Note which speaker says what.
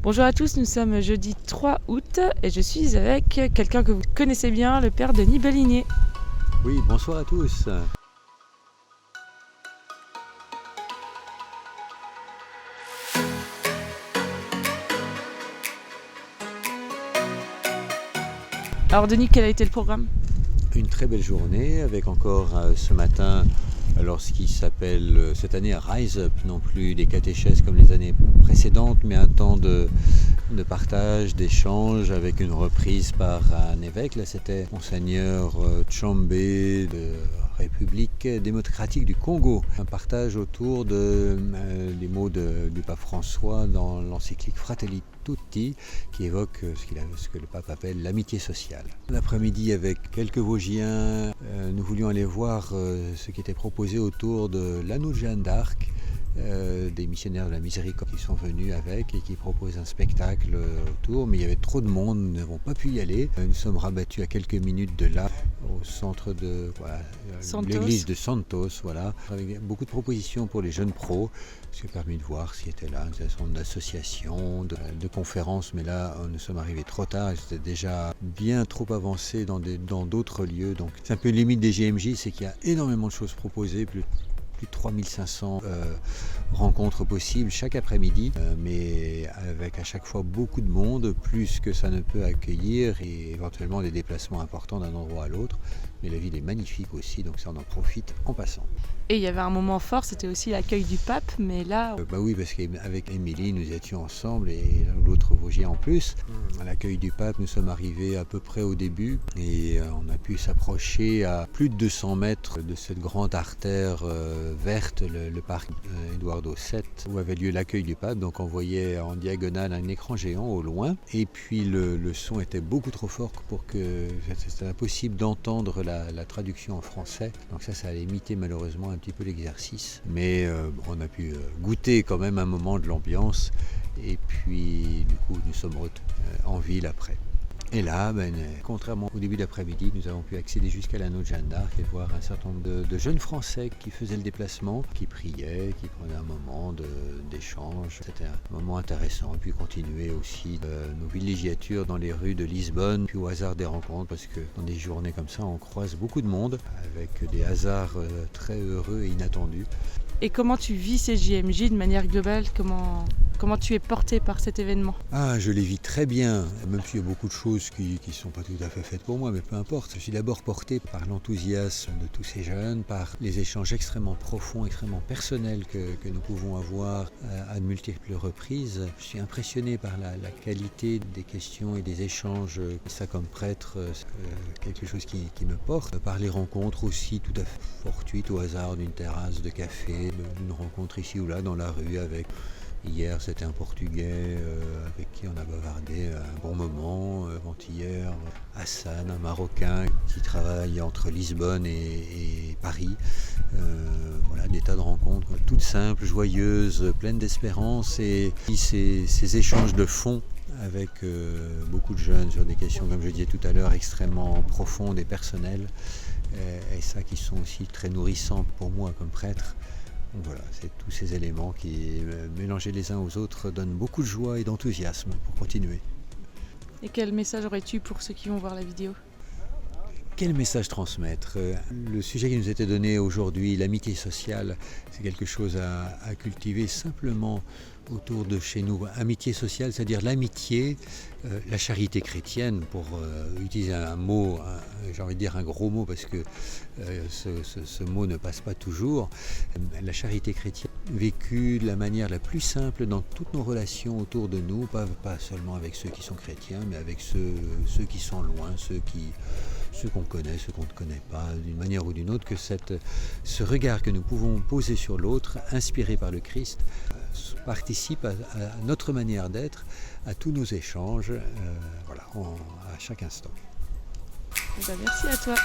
Speaker 1: Bonjour à tous, nous sommes jeudi 3 août et je suis avec quelqu'un que vous connaissez bien, le père Denis Bellinier.
Speaker 2: Oui, bonsoir à tous.
Speaker 1: Alors Denis, quel a été le programme ?
Speaker 2: Une très belle journée avec encore ce matin, alors ce qui s'appelle cette année Rise Up, non plus des catéchèses comme les années précédentes, mais un temps de partage, d'échange avec une reprise par un évêque. Là c'était Monseigneur Tchambé de République démocratique du Congo. Un partage autour des mots du pape François dans l'encyclique Fratelli Tutti qui évoque ce que le pape appelle l'amitié sociale. L'après-midi avec quelques Vosgiens, nous voulions aller voir ce qui était proposé autour de l'anneau de Jeanne d'Arc. Des missionnaires de la miséricorde qui sont venus avec et qui proposent un spectacle autour, mais il y avait trop de monde, nous n'avons pas pu y aller. Nous sommes rabattus à quelques minutes de là, au centre de l'église de Santos, avec beaucoup de propositions pour les jeunes pros. Ce qui a permis de voir s'il était là, un certain nombre d'associations, de conférences, mais là nous sommes arrivés trop tard et c'était déjà bien trop avancé dans d'autres lieux. Donc c'est un peu limite des JMJ, c'est qu'il y a énormément de choses proposées, plus de 3500 rencontres possibles chaque après-midi, mais avec à chaque fois beaucoup de monde, plus que ça ne peut accueillir et éventuellement des déplacements importants d'un endroit à l'autre. Mais la ville est magnifique aussi, donc ça on en profite en passant.
Speaker 1: Et il y avait un moment fort, c'était aussi l'accueil du pape, mais là...
Speaker 2: Oui, parce qu'avec Émilie, nous étions ensemble et l'autre Vosgien en plus. À l'accueil du pape, nous sommes arrivés à peu près au début et on a pu s'approcher à plus de 200 mètres de cette grande artère verte, le parc Eduardo VII, où avait lieu l'accueil du pape. Donc on voyait en diagonale un écran géant au loin et puis le son était beaucoup trop fort pour que c'était impossible d'entendre la traduction en français. Donc ça allait imiter malheureusement un petit peu l'exercice, mais on a pu goûter quand même un moment de l'ambiance et puis du coup nous sommes en ville après. Et là, contrairement au début d'après-midi, nous avons pu accéder jusqu'à l'anneau de Jeanne d'Arc et voir un certain nombre de jeunes Français qui faisaient le déplacement, qui priaient, qui prenaient un moment d'échange. C'était un moment intéressant. Et puis continuer aussi nos villégiatures dans les rues de Lisbonne, puis au hasard des rencontres, parce que dans des journées comme ça, on croise beaucoup de monde, avec des hasards très heureux et inattendus.
Speaker 1: Et comment tu vis ces JMJ de manière globale ? Comment tu es porté par cet événement ?
Speaker 2: Je les vis très bien, même s'il y a beaucoup de choses qui ne sont pas tout à fait faites pour moi, mais peu importe. Je suis d'abord porté par l'enthousiasme de tous ces jeunes, par les échanges extrêmement profonds, extrêmement personnels que nous pouvons avoir à de multiples reprises. Je suis impressionné par la qualité des questions et des échanges. Ça, comme prêtre, c'est quelque chose qui me porte. Par les rencontres aussi tout à fait fortuites, au hasard d'une terrasse de café, d'une rencontre ici ou là dans la rue avec... Hier, c'était un Portugais avec qui on a bavardé un bon moment. Avant-hier, Hassan, un Marocain qui travaille entre Lisbonne et Paris. Des tas de rencontres toutes simples, joyeuses, pleines d'espérance. Et ces échanges de fond avec beaucoup de jeunes sur des questions, comme je disais tout à l'heure, extrêmement profondes et personnelles. Et ça qui sont aussi très nourrissants pour moi comme prêtre. Voilà, c'est tous ces éléments qui, mélangés les uns aux autres, donnent beaucoup de joie et d'enthousiasme pour continuer.
Speaker 1: Et quel message aurais-tu pour ceux qui vont voir la vidéo ?
Speaker 2: Quel message transmettre ? Le sujet qui nous était donné aujourd'hui, l'amitié sociale, c'est quelque chose à cultiver simplement autour de chez nous. Amitié sociale, c'est-à-dire l'amitié, la charité chrétienne, pour utiliser un mot, j'ai envie de dire un gros mot parce que ce mot ne passe pas toujours. La charité chrétienne vécue de la manière la plus simple dans toutes nos relations autour de nous, pas seulement avec ceux qui sont chrétiens, mais avec ceux qui sont loin, ceux qu'on connaît, ceux qu'on ne connaît pas, d'une manière ou d'une autre, que ce regard que nous pouvons poser sur l'autre, inspiré par le Christ, participe à notre manière d'être, à tous nos échanges, à chaque instant.
Speaker 1: Merci à toi.